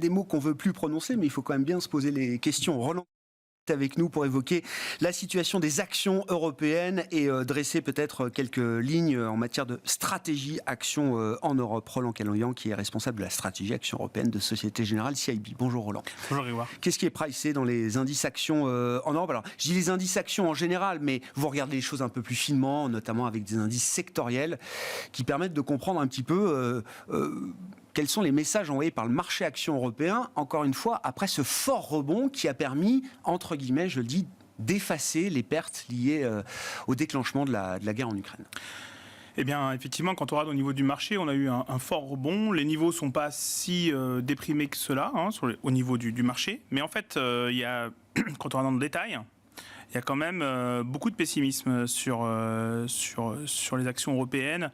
des mots qu'on veut plus prononcer, mais il faut quand même bien se poser les questions. Roland est avec nous pour évoquer la situation des actions européennes et dresser peut-être quelques lignes en matière de stratégie action en Europe. Roland Caloyan, qui est responsable de la stratégie action européenne de Société Générale CIB. Bonjour Roland. Bonjour Grégoire. Qu'est-ce qui est pricé dans les indices actions en Europe? Alors, je dis les indices actions en général, mais vous regardez les choses un peu plus finement, notamment avec des indices sectoriels qui permettent de comprendre un petit peu quels sont les messages envoyés par le marché action européen, encore une fois, après ce fort rebond qui a permis, entre guillemets, je le dis, d'effacer les pertes liées au déclenchement de la guerre en Ukraine. Eh bien, effectivement, quand on regarde au niveau du marché, on a eu un fort rebond. Les niveaux ne sont pas si déprimés que cela au niveau du marché. Mais en fait, il y a, quand on regarde dans le détail, il y a quand même beaucoup de pessimisme sur les actions européennes.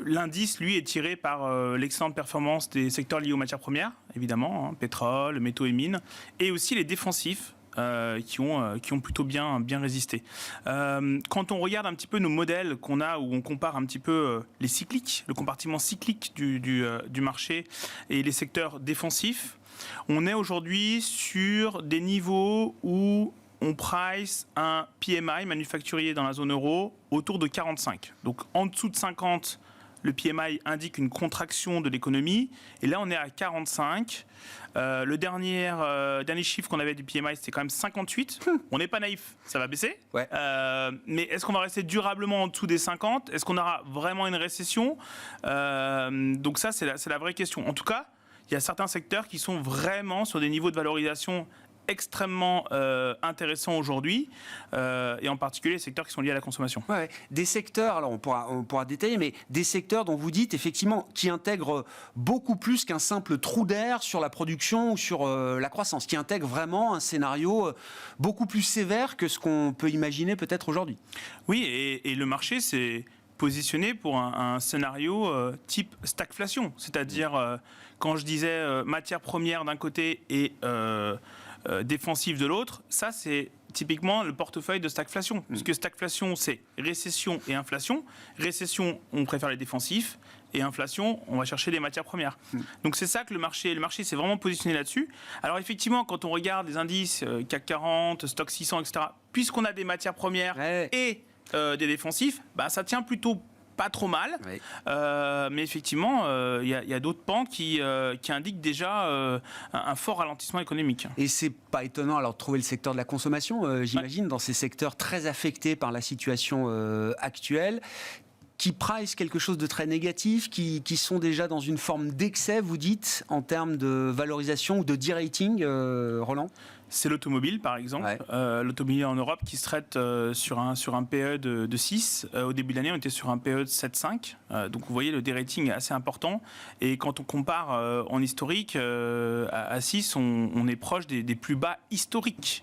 L'indice, lui, est tiré par l'excellente performance des secteurs liés aux matières premières, évidemment, pétrole, métaux et mines, et aussi les défensifs, qui ont plutôt bien résisté. Quand on regarde un petit peu nos modèles qu'on a, où on compare un petit peu les cycliques, le compartiment cyclique du marché et les secteurs défensifs, on est aujourd'hui sur des niveaux où on price un PMI manufacturier dans la zone euro autour de 45. Donc en dessous de 50, le PMI indique une contraction de l'économie. Et là, on est à 45. Le dernier chiffre qu'on avait du PMI, c'était quand même 58. On n'est pas naïf, ça va baisser. Ouais. Mais est-ce qu'on va rester durablement en dessous des 50 ? Est-ce qu'on aura vraiment une récession ? Donc ça, c'est la vraie question. En tout cas, il y a certains secteurs qui sont vraiment sur des niveaux de valorisation extrêmement intéressant aujourd'hui, et en particulier les secteurs qui sont liés à la consommation. Ouais, des secteurs, alors on pourra détailler, mais des secteurs dont vous dites effectivement qui intègrent beaucoup plus qu'un simple trou d'air sur la production ou sur la croissance, qui intègrent vraiment un scénario beaucoup plus sévère que ce qu'on peut imaginer peut-être aujourd'hui. Oui, et le marché s'est positionné pour un scénario type stagflation, c'est-à-dire quand je disais matières premières d'un côté et défensif de l'autre, ça c'est typiquement le portefeuille de stagflation. Parce que stagflation, c'est récession et inflation. Récession, on préfère les défensifs. Et inflation, on va chercher les matières premières. Donc c'est ça que le marché s'est vraiment positionné là-dessus. Alors effectivement, quand on regarde les indices CAC 40, Stock 600, etc., puisqu'on a des matières premières et des défensifs, bah, ça tient plutôt pas trop mal, mais effectivement, il y a d'autres pans qui indiquent déjà un fort ralentissement économique. Et c'est pas étonnant alors de trouver le secteur de la consommation, j'imagine, dans ces secteurs très affectés par la situation actuelle, qui price quelque chose de très négatif, qui sont déjà dans une forme d'excès, vous dites, en termes de valorisation ou de de-rating, Roland ? C'est l'automobile, par exemple. Ouais. L'automobile en Europe qui se traite sur un PE de 6. Au début de l'année, on était sur un PE de 7,5. Donc, vous voyez, le dérating est assez important. Et quand on compare en historique, à 6, on est proche des plus bas historiques.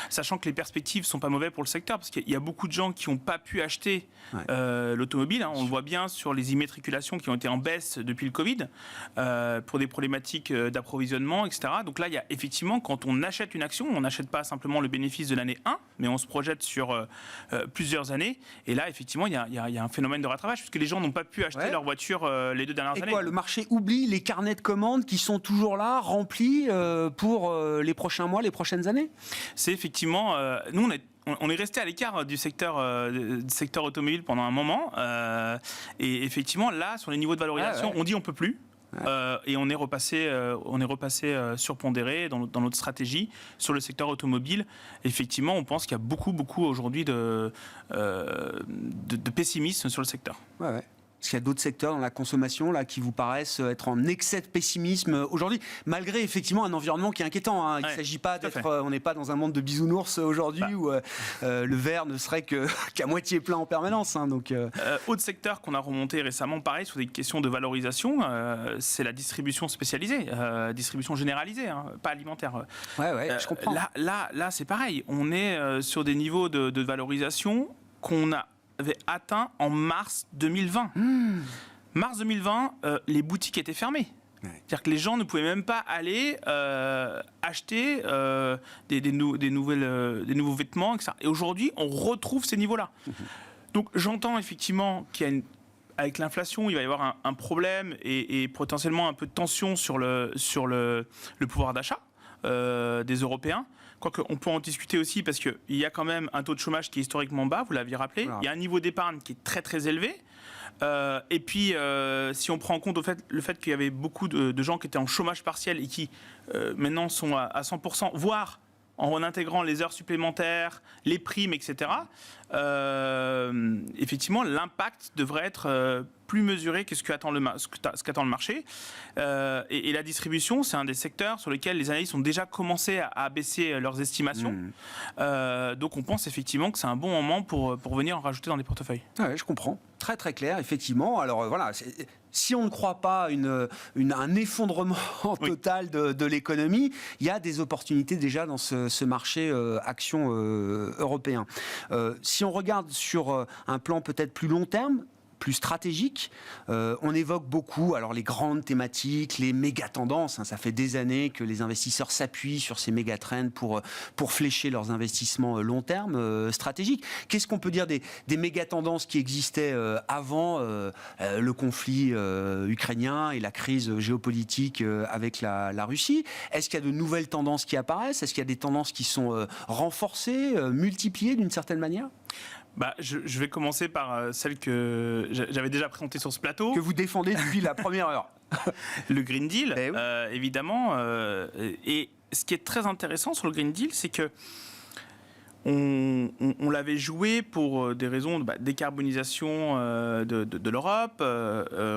Sachant que les perspectives ne sont pas mauvaises pour le secteur, parce qu'il y a beaucoup de gens qui n'ont pas pu acheter l'automobile. On le voit bien sur les immatriculations qui ont été en baisse depuis le Covid, pour des problématiques d'approvisionnement, etc. Donc là, il y a effectivement, quand on achète une action, on n'achète pas simplement le bénéfice de l'année 1, mais on se projette sur plusieurs années. Et là, effectivement, il y a un phénomène de rattrapage, puisque les gens n'ont pas pu acheter leur voiture les 2 dernières années. Et quoi, le marché oublie les carnets de commandes qui sont toujours là, remplis pour les prochains mois, les prochaines années ? C'est effectivement... nous, on est resté à l'écart du secteur automobile pendant un moment. Et effectivement, là, sur les niveaux de valorisation, on dit on ne peut plus. Et on est repassé surpondéré dans notre stratégie sur le secteur automobile. Effectivement, on pense qu'il y a beaucoup aujourd'hui de pessimisme sur le secteur. Est-ce qu'il y a d'autres secteurs dans la consommation là, qui vous paraissent être en excès de pessimisme aujourd'hui, malgré effectivement un environnement qui est inquiétant, Il ne s'agit pas d'être... on n'est pas dans un monde de bisounours aujourd'hui où le verre ne serait qu'à moitié plein en permanence. Autre secteur qu'on a remonté récemment, pareil, sur des questions de valorisation, c'est la distribution spécialisée, distribution généralisée, pas alimentaire. Je comprends. Là, c'est pareil. On est sur des niveaux de valorisation qu'on avait atteint en mars 2020. Mars 2020, les boutiques étaient fermées. C'est-à-dire que les gens ne pouvaient même pas aller acheter des nouveaux vêtements, etc. Et aujourd'hui, on retrouve ces niveaux-là. Donc j'entends effectivement qu'il y a avec l'inflation, il va y avoir un problème et potentiellement un peu de tension sur le pouvoir d'achat des Européens. Quoique, on peut en discuter aussi parce qu'il y a quand même un taux de chômage qui est historiquement bas, vous l'aviez rappelé. Voilà. Il y a un niveau d'épargne qui est très très élevé. Et puis, si on prend en compte le fait qu'il y avait beaucoup de gens qui étaient en chômage partiel et qui maintenant sont à 100%, voire en intégrant les heures supplémentaires, les primes, etc., effectivement, l'impact devrait être plus mesuré que ce qu'attend le marché. Et la distribution, c'est un des secteurs sur lesquels les analystes ont déjà commencé à baisser leurs estimations. Donc on pense effectivement que c'est un bon moment pour venir en rajouter dans les portefeuilles. Ouais, je comprends. Très très clair, effectivement. Alors voilà, si on ne croit pas un effondrement total de l'économie, il y a des opportunités déjà dans ce marché action européen. Si on regarde sur un plan peut-être plus long terme, plus stratégique, on évoque beaucoup alors les grandes thématiques, les méga tendances, hein, ça fait des années que les investisseurs s'appuient sur ces méga trends pour flécher leurs investissements long terme stratégiques. Qu'est-ce qu'on peut dire des méga tendances qui existaient avant le conflit ukrainien et la crise géopolitique avec la Russie? Est-ce qu'il y a de nouvelles tendances qui apparaissent? Est-ce qu'il y a des tendances qui sont renforcées, multipliées d'une certaine manière? Je vais commencer par celle que j'avais déjà présentée sur ce plateau. Que vous défendez depuis la première heure. Le Green Deal, oui. Évidemment. Et ce qui est très intéressant sur le Green Deal, c'est que on l'avait joué pour des raisons de décarbonisation de l'Europe,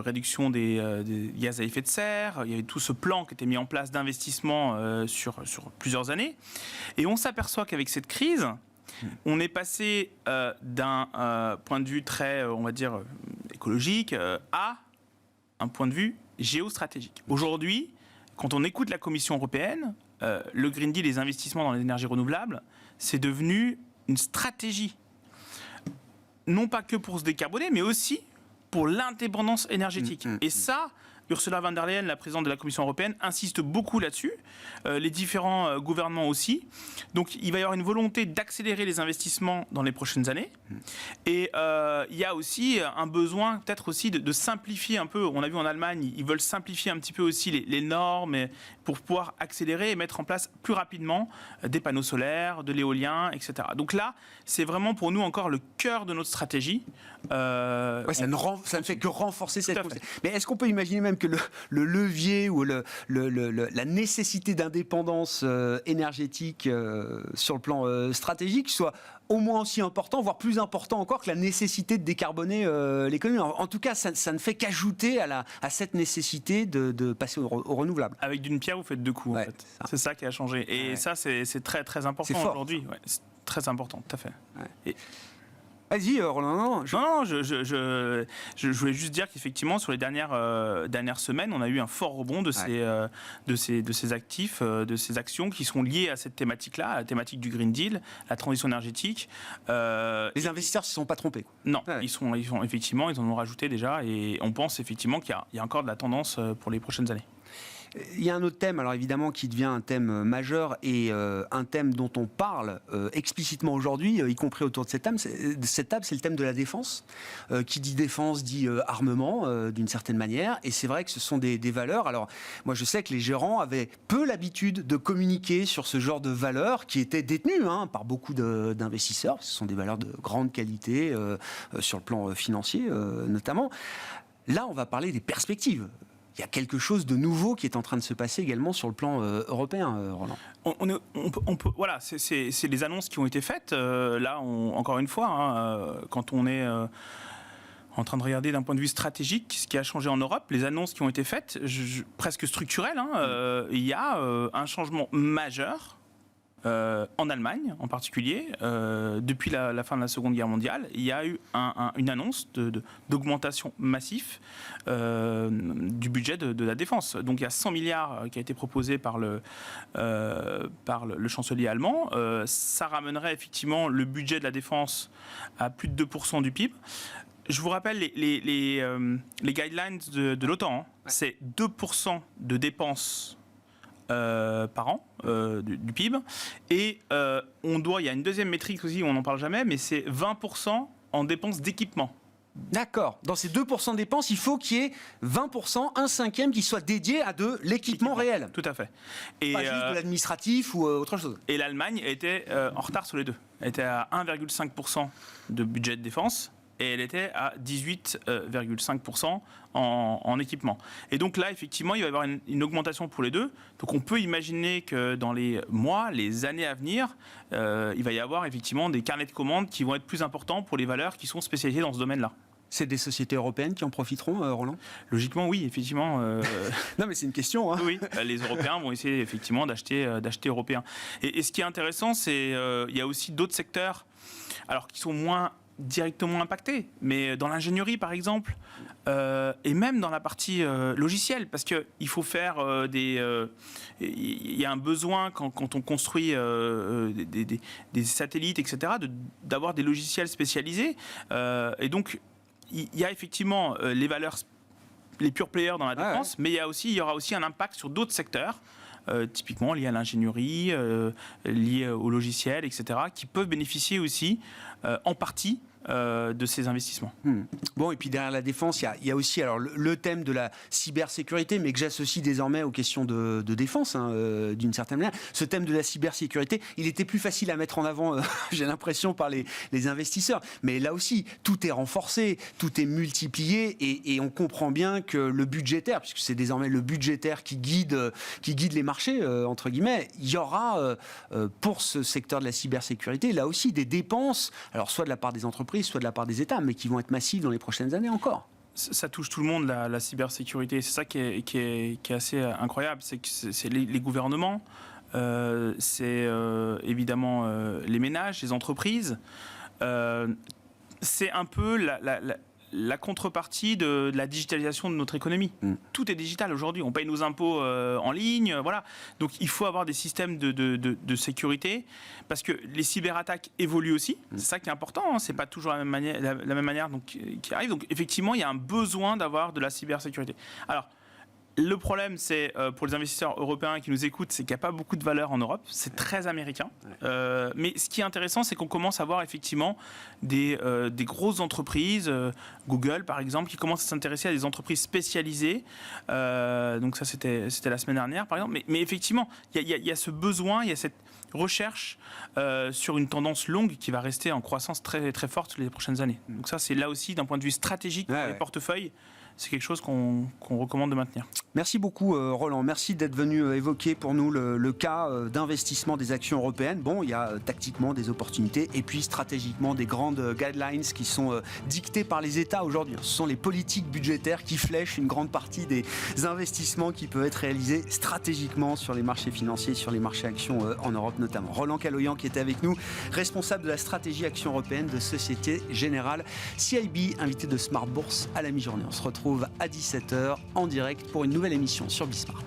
réduction des gaz à effet de serre. Il y avait tout ce plan qui était mis en place d'investissement sur plusieurs années. Et on s'aperçoit qu'avec cette crise, on est passé d'un point de vue très, on va dire, écologique à un point de vue géostratégique. Aujourd'hui, quand on écoute la Commission européenne, le Green Deal, les investissements dans les énergies renouvelables, c'est devenu une stratégie. Non pas que pour se décarboner, mais aussi pour l'indépendance énergétique. Et ça, Ursula von der Leyen, la présidente de la Commission européenne, insiste beaucoup là-dessus, les différents gouvernements aussi. Donc il va y avoir une volonté d'accélérer les investissements dans les prochaines années. Et il y a aussi un besoin peut-être aussi de simplifier un peu. On a vu en Allemagne, ils veulent simplifier un petit peu aussi les normes pour pouvoir accélérer et mettre en place plus rapidement des panneaux solaires, de l'éolien, etc. Donc là, c'est vraiment pour nous encore le cœur de notre stratégie. Ça ne fait que renforcer cette conception. Mais est-ce qu'on peut imaginer même que le levier ou la nécessité d'indépendance énergétique sur le plan stratégique soit au moins aussi important, voire plus important encore que la nécessité de décarboner l'économie? En tout cas, ça ne fait qu'ajouter à cette nécessité de passer au renouvelable. Avec d'une pierre, vous faites deux coups, en fait. C'est ça qui a changé. Et ça, c'est très, très important aujourd'hui. Ouais, c'est très important, tout à fait. Et... Vas-y, Roland. Je voulais juste dire qu'effectivement, sur les dernières semaines, on a eu un fort rebond de ces actifs, de ces actions qui sont liées à cette thématique-là, à la thématique du Green Deal, la transition énergétique. Les investisseurs ne se sont pas trompés. Non, effectivement, ils en ont rajouté déjà, et on pense effectivement qu'il y a encore de la tendance pour les prochaines années. Il y a un autre thème, alors évidemment, qui devient un thème majeur et un thème dont on parle explicitement aujourd'hui, y compris autour de cette table, c'est le thème de la défense. Qui dit défense dit armement, d'une certaine manière. Et c'est vrai que ce sont des valeurs. Alors, moi, je sais que les gérants avaient peu l'habitude de communiquer sur ce genre de valeurs qui étaient détenues par beaucoup d'investisseurs. Ce sont des valeurs de grande qualité sur le plan financier, notamment. Là, on va parler des perspectives. Il y a quelque chose de nouveau qui est en train de se passer également sur le plan européen, Roland. Voilà, c'est les annonces qui ont été faites. Là, encore une fois, quand on est en train de regarder d'un point de vue stratégique ce qui a changé en Europe, les annonces qui ont été faites, presque structurelles, il y a un changement majeur. En Allemagne en particulier, depuis la fin de la Seconde Guerre mondiale, il y a eu une annonce d'augmentation massive du budget de la défense. Donc il y a 100 milliards qui a été proposé par le chancelier allemand. Ça ramènerait effectivement le budget de la défense à plus de 2% du PIB. Je vous rappelle les guidelines de l'OTAN. C'est 2% de dépenses par an du PIB. Et il y a une deuxième métrique aussi, on n'en parle jamais, mais c'est 20% en dépenses d'équipement. D'accord. Dans ces 2% de dépenses, il faut qu'il y ait 20%, un cinquième qui soit dédié à de l'équipement réel. Tout à fait. Et pas juste de l'administratif ou autre chose. Et l'Allemagne était en retard sur les deux. Elle était à 1,5% de budget de défense et elle était à 18,5% en équipement. Et donc là, effectivement, il va y avoir une augmentation pour les deux. Donc on peut imaginer que dans les mois, les années à venir, il va y avoir effectivement des carnets de commandes qui vont être plus importants pour les valeurs qui sont spécialisées dans ce domaine-là. C'est des sociétés européennes qui en profiteront, Roland ? Logiquement, oui, effectivement. Non, mais c'est une question. Hein. Oui, les Européens vont essayer effectivement d'acheter européen. Et ce qui est intéressant, c'est il y a aussi d'autres secteurs, alors qui sont moins directement impactés, mais dans l'ingénierie par exemple, et même dans la partie logicielle, parce que il faut faire il y a un besoin quand on construit des satellites, etc., d'avoir des logiciels spécialisés, et donc il y a effectivement les valeurs, les pure players dans la défense, mais il y aura aussi un impact sur d'autres secteurs. Typiquement liés à l'ingénierie, liés au logiciel, etc., qui peuvent bénéficier aussi en partie de ces investissements. Bon, et puis derrière la défense, il y a aussi alors, le thème de la cybersécurité, mais que j'associe désormais aux questions de défense, d'une certaine manière. Ce thème de la cybersécurité, il était plus facile à mettre en avant, j'ai l'impression, par les investisseurs. Mais là aussi, tout est renforcé, tout est multiplié, et on comprend bien que le budgétaire, puisque c'est désormais le budgétaire qui guide les marchés, entre guillemets, il y aura, pour ce secteur de la cybersécurité, là aussi, des dépenses, alors soit de la part des entreprises, soit de la part des États, mais qui vont être massives dans les prochaines années encore. Ça touche tout le monde, la cybersécurité. C'est ça qui est assez incroyable. C'est que c'est les gouvernements, c'est évidemment les ménages, les entreprises. C'est un peu la contrepartie de la digitalisation de notre économie. Tout est digital aujourd'hui. On paye nos impôts en ligne, voilà. Donc il faut avoir des systèmes de sécurité, parce que les cyberattaques évoluent aussi. C'est ça qui est important. Hein. C'est pas toujours la même manière donc, qui arrive. Donc effectivement, il y a un besoin d'avoir de la cybersécurité. Alors, le problème, c'est pour les investisseurs européens qui nous écoutent, c'est qu'il n'y a pas beaucoup de valeur en Europe. C'est très américain. Mais ce qui est intéressant, c'est qu'on commence à voir effectivement des grosses entreprises, Google par exemple, qui commencent à s'intéresser à des entreprises spécialisées. Donc ça, c'était la semaine dernière par exemple. Mais effectivement, il y a ce besoin, il y a cette recherche sur une tendance longue qui va rester en croissance très, très forte les prochaines années. Donc ça, c'est là aussi, d'un point de vue stratégique pour les portefeuilles, c'est quelque chose qu'on recommande de maintenir. Merci beaucoup Roland, merci d'être venu évoquer pour nous le cas d'investissement des actions européennes. Bon, il y a tactiquement des opportunités et puis stratégiquement des grandes guidelines qui sont dictées par les États aujourd'hui. Ce sont les politiques budgétaires qui flèchent une grande partie des investissements qui peuvent être réalisés stratégiquement sur les marchés financiers, sur les marchés actions en Europe notamment. Roland Caloyan qui était avec nous, responsable de la stratégie action européenne de Société Générale CIB, invité de Smart Bourse à la mi-journée. On se retrouve à 17h en direct pour une nouvelle émission sur Bismart.